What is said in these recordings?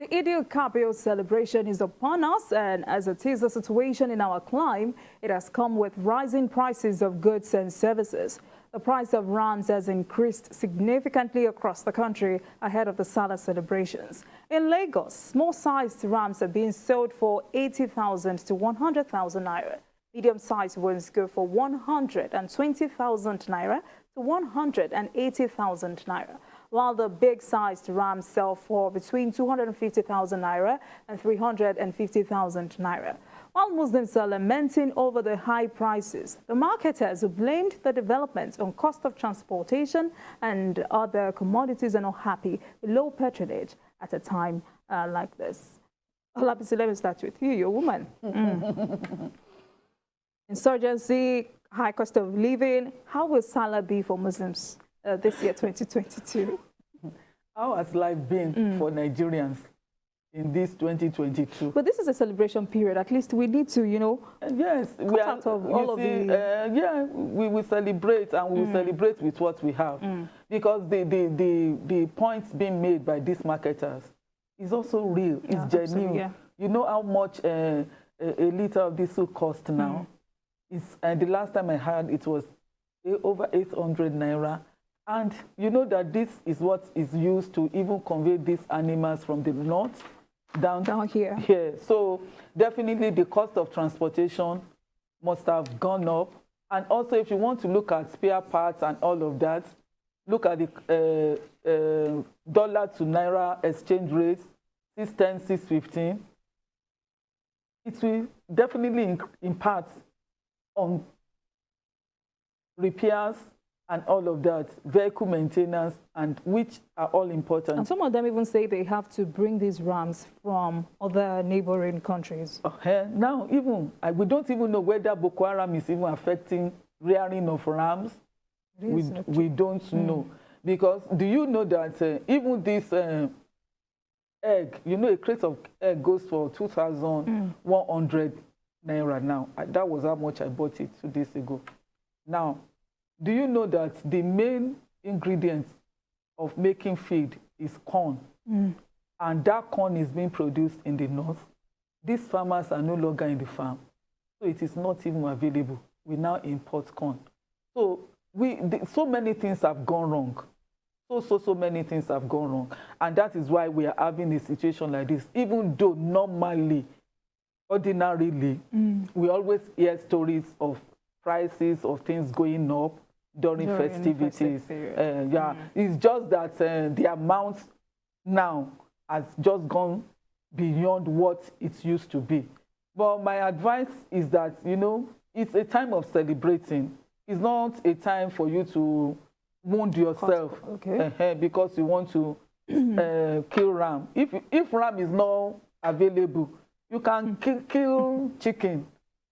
The Eid-El-Kabir celebration is upon us, and as it is the situation in our climate, it has come with rising prices of goods and services. The price of rams has increased significantly across the country ahead of the Sallah celebrations. In Lagos, small-sized rams are being sold for 80,000 to 100,000 naira. Medium-sized ones go for 120,000 naira to 180,000 naira, while the big-sized rams sell for between 250,000 naira and 350,000 naira. While Muslims are lamenting over the high prices, the marketers have blamed the development on cost of transportation and other commodities are not happy with low patronage at a time like this. Olabisi, let me start with you. You're a woman. Insurgency, high cost of living. How will Sallah be for Muslims this year, 2022? How has life been for Nigerians in this 2022? But this is a celebration period. At least we need to, yes, we are, out of all of the... yeah, we will celebrate, and we will celebrate with what we have. Because the points being made by these marketers is also real, it's genuine. Yeah. You know how much a liter of diesel costs now? The last time I heard it was over 800 naira. And you know that this is what is used to even convey these animals from the north down here. So definitely the cost of transportation must have gone up. And also, if you want to look at spare parts and all of that, look at the dollar to naira exchange rate, 610, 615. It will definitely impact on repairs and all of that, vehicle maintenance, and which are all important. And some of them even say they have to bring these rams from other neighboring countries. Now, we don't even know whether Boko Haram is even affecting rearing of rams. We don't know. Because do you know that even this egg, a crate of egg goes for 2,100 naira now. That was how much I bought it 2 days ago. Now, do you know that the main ingredient of making feed is corn? And that corn is being produced in the north. These farmers are no longer in the farm. So it is not even available. We now import corn. So so many things have gone wrong. So many things have gone wrong. And that is why we are having a situation like this. Even though normally, ordinarily, we always hear stories of prices of things going up during festivities. It's just that the amount now has just gone beyond what it used to be. But my advice is that, it's a time of celebrating. It's not a time for you to wound yourself because you want to kill ram. If ram is not available, you can kill chicken.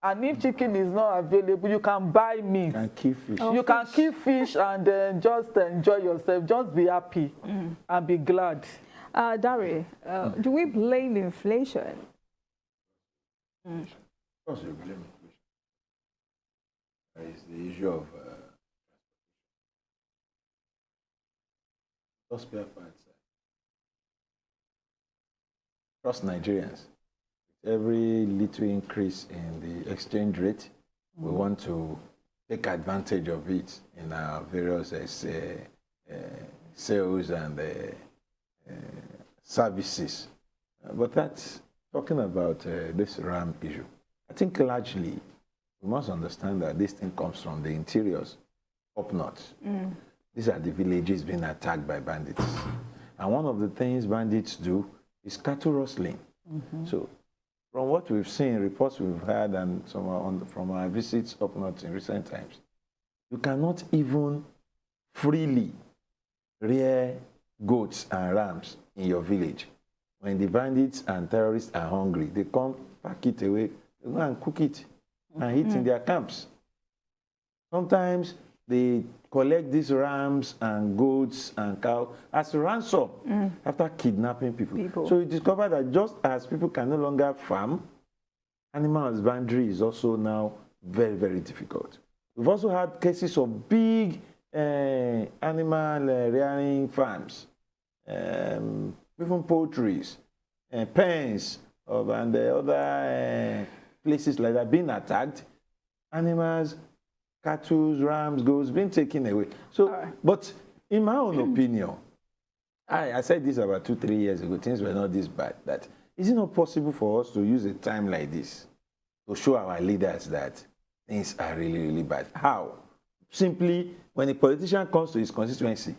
And if chicken is not available, you can buy meat. You can kill fish. You can kill fish and then just enjoy yourself. Just be happy and be glad. Dari, do we blame inflation? Of course, you blame inflation. There is the issue of spare parts. Across Nigerians, every little increase in the exchange rate, we want to take advantage of it in our various sales and services. But that's talking about this RAM issue. I think largely we must understand that this thing comes from the interiors up north. These are the villages being attacked by bandits. And one of the things bandits do is cattle rustling. So from what we've seen, reports we've had, and from our visits up north in recent times, you cannot even freely rear goats and rams in your village. When the bandits and terrorists are hungry, they come, pack it away, they go and cook it and eat in their camps. Sometimes they collect these rams and goats and cows as ransom after kidnapping people. So you discover that just as people can no longer farm, animal husbandry is also now very, very difficult. We've also had cases of big animal rearing farms, even poultries, pens and the other places like that being attacked, animals, cattle, rams, goats being taken away. So, but in my own opinion, I said this about 2-3 years ago, things were not this bad. That is it not possible for us to use a time like this to show our leaders that things are really, really bad? How? Simply, when a politician comes to his constituency,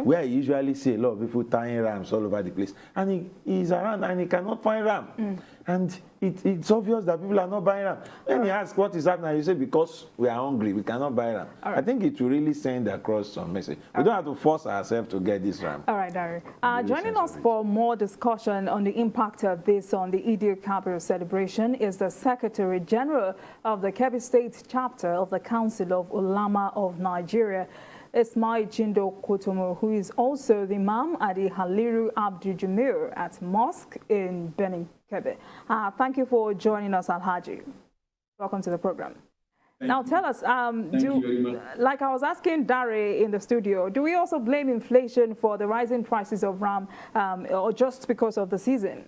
where he usually see a lot of people tying rams all over the place, and he's around and he cannot find ram. And it's obvious that people are not buying ram. When he asks what is happening, you say, because we are hungry, we cannot buy ram. I think it will really send across some message. We don't have to force ourselves to get this ram. All right, Dari. Joining us for more discussion on the impact of this on the Eid-El celebration is the Secretary General of the Kabir State Chapter of the Council of Ulama of Nigeria, Ismail Jindo Kotomo, who is also the Imam at the Haliru Abdul Jamil at Mosque in Benin, Kabir. Thank you for joining us, Alhaji. Welcome to the program. Now tell us, like I was asking Dari in the studio, do we also blame inflation for the rising prices of ram or just because of the season?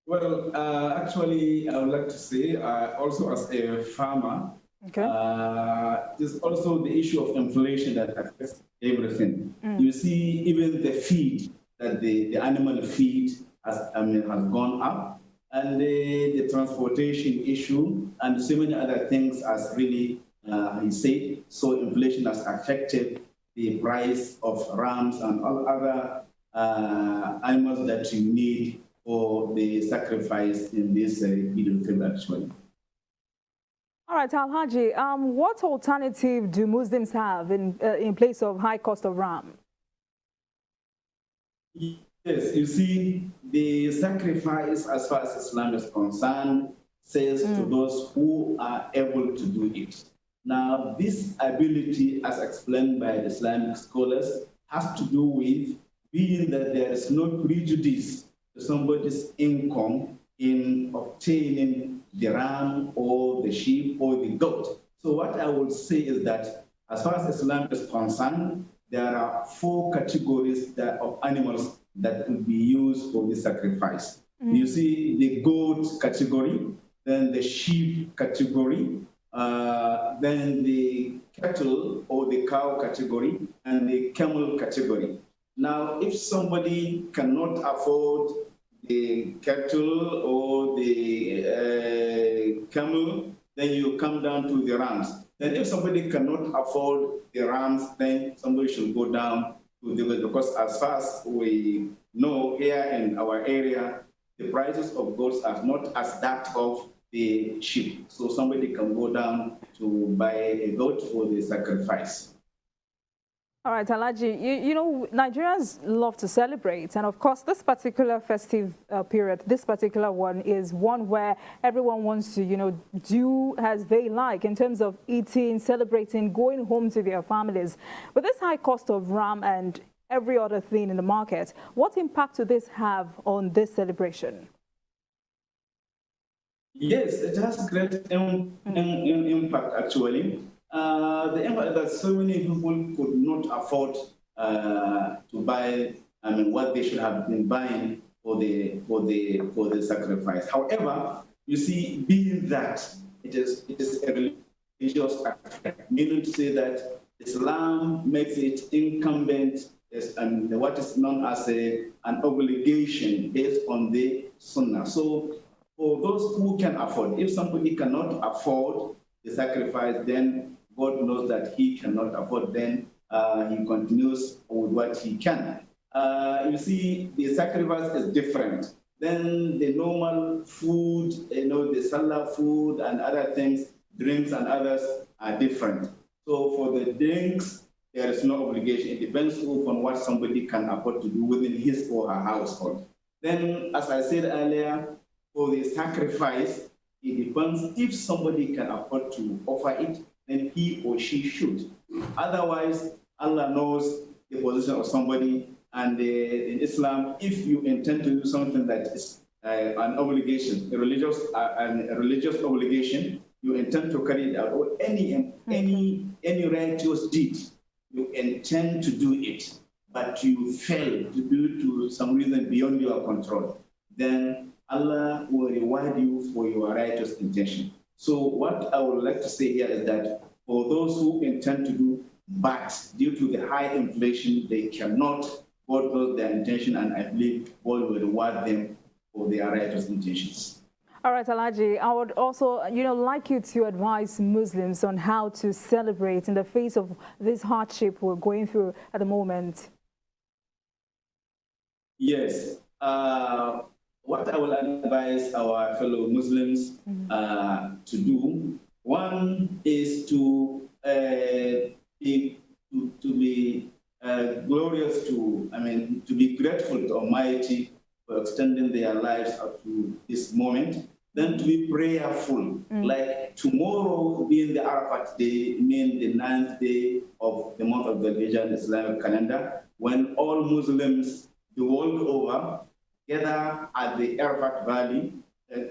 Well, actually, I would like to say, also as a farmer, there's also the issue of inflation that affects everything. You see, even the feed, that the animal feed has gone up, and the transportation issue, and so many other things as really he said. So inflation has affected the price of rams and all other animals that you need for the sacrifice in this Eid-El actually. All right, Alhaji, what alternative do Muslims have in place of high cost of ram? Yes, you see, the sacrifice, as far as Islam is concerned, says to those who are able to do it. Now, this ability, as explained by the Islamic scholars, has to do with being that there is no prejudice to somebody's income in obtaining the ram or the sheep or the goat. So what I would say is that as far as Islam is concerned, there are 4 categories of animals that could be used for the sacrifice. You see the goat category, then the sheep category, then the cattle or the cow category, and the camel category. Now, if somebody cannot afford the cattle or the camel, then you come down to the rams. Then if somebody cannot afford the rams, then somebody should go down to the goats, because as far as we know here in our area, the prices of goats are not as that of the sheep. So somebody can go down to buy a goat for the sacrifice. All right, Alhaji, you know, Nigerians love to celebrate. And of course, this particular festive period, this particular one is one where everyone wants to, you know, do as they like in terms of eating, celebrating, going home to their families. With this high cost of ram and every other thing in the market, what impact would this have on this celebration? Yes, it has great impact, actually. The impact that so many people could not afford to buy, what they should have been buying for the sacrifice. However, you see, being that it is a religious aspect, meaning to say that Islam makes it incumbent and what is known as an obligation based on the Sunnah. So for those who can afford, if somebody cannot afford the sacrifice, then God knows that he cannot afford, then he continues with what he can. You see, the sacrifice is different. Then the normal food, you know, the Sallah food and other things, drinks and others are different. So for the drinks, there is no obligation. It depends on what somebody can afford to do within his or her household. Then, as I said earlier, for the sacrifice, it depends if somebody can afford to offer it, then he or she should. Otherwise, Allah knows the position of somebody, and in Islam, if you intend to do something that is an obligation, a religious obligation, you intend to carry it out, or any righteous deed, you intend to do it but you fail due to some reason beyond your control, then Allah will reward you for your righteous intention. So what I would like to say here is that for those who intend to do bad due to the high inflation, they cannot God knows their intention, and I believe God will reward them for their righteous intentions. All right, Alhaji, I would also, like you to advise Muslims on how to celebrate in the face of this hardship we're going through at the moment. Yes. What I will advise our fellow Muslims to do, one is to be glorious to be grateful to Almighty for extending their lives up to this moment. Then to be prayerful, like tomorrow being the Arafat day, meaning the 9th day of the month of the Hijjah Islamic calendar, when all Muslims the world over gather at the Arafat Valley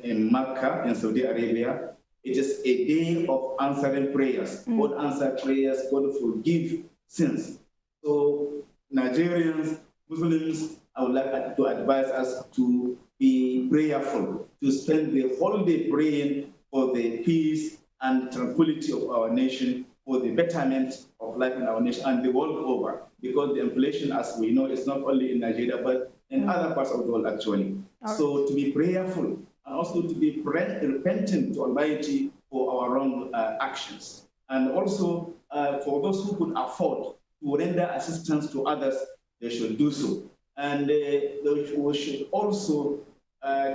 in Mecca, in Saudi Arabia. It is a day of answering prayers. God answer prayers, God forgive sins. So Nigerians, Muslims, I would like to advise us to be prayerful, to spend the whole day praying for the peace and tranquility of our nation, for the betterment of life in our nation and the world over. Because the inflation, as we know, is not only in Nigeria, but in other parts of the world, actually. So to be prayerful and also to be repentant to Almighty for our wrong actions. And also, for those who could afford to render assistance to others, they should do so. And we should also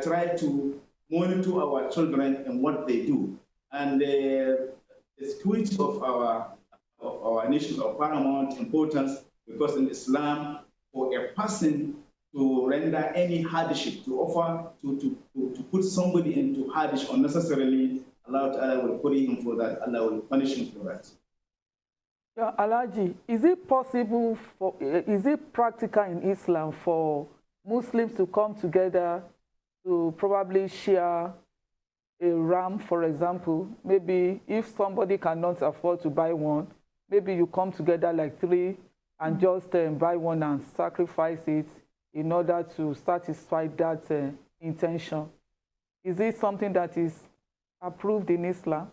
try to monitor our children and what they do. And the security of our nation is of paramount importance, because in Islam, for a person to render any hardship, to offer, to put somebody into hardship unnecessarily, Allah will punish him for that. Allah will punish him for that. Yeah, Alhaji, is it possible is it practical in Islam for Muslims to come together to probably share a ram, for example? Maybe if somebody cannot afford to buy one, maybe you come together like 3 and just buy one and sacrifice it in order to satisfy that intention. Is it something that is approved in Islam?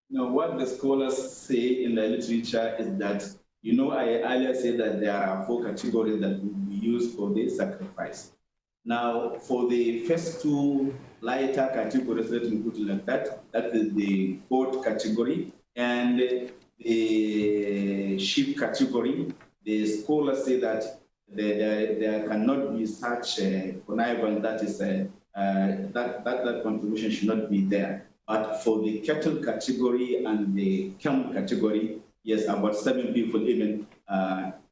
Now, what the scholars say in the literature is that, I earlier said that there are 4 categories that will be used for the sacrifice. Now, for the first 2 lighter categories, let me put it like that, that is the goat category and the sheep category. The scholars say that there cannot be such connivance, that is that contribution should not be there. But for the cattle category and the camel category, yes, about 7 people even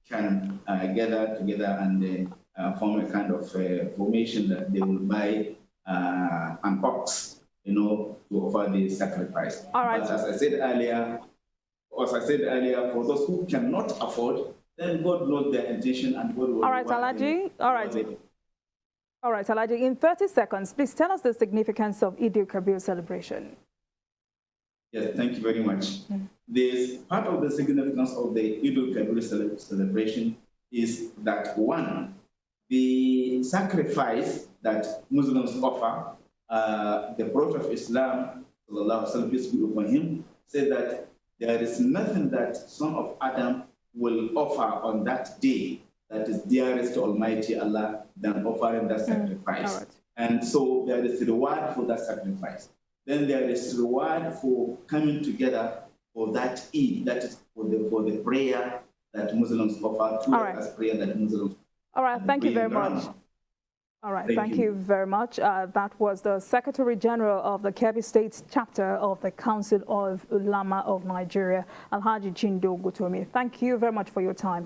can gather together and form a kind of formation that they will buy an ox, to offer the sacrifice. All right. But as I said earlier, for those who cannot afford, then God knows their intention and God will. All right, Alhaji. All right. All right, Alhaji, in 30 seconds, please tell us the significance of Eid-el-Kabir celebration. Yes, thank you very much. This part of the significance of the Eid-el-Kabir celebration is that, one, the sacrifice that Muslims offer, the Prophet of Islam, peace be upon him, said that there is nothing that son of Adam will offer on that day that is dearest to Almighty Allah than offering that sacrifice. Right. And so there is reward for that sacrifice. Then there is reward for coming together for that Eid, that is for the prayer that Muslims offer, as prayer that Muslims. All right, thank you very much. All right, thank you very much. That was the Secretary General of the Kebbi State chapter of the Council of Ulama of Nigeria, Alhaji Chindo Gutomi. Thank you very much for your time.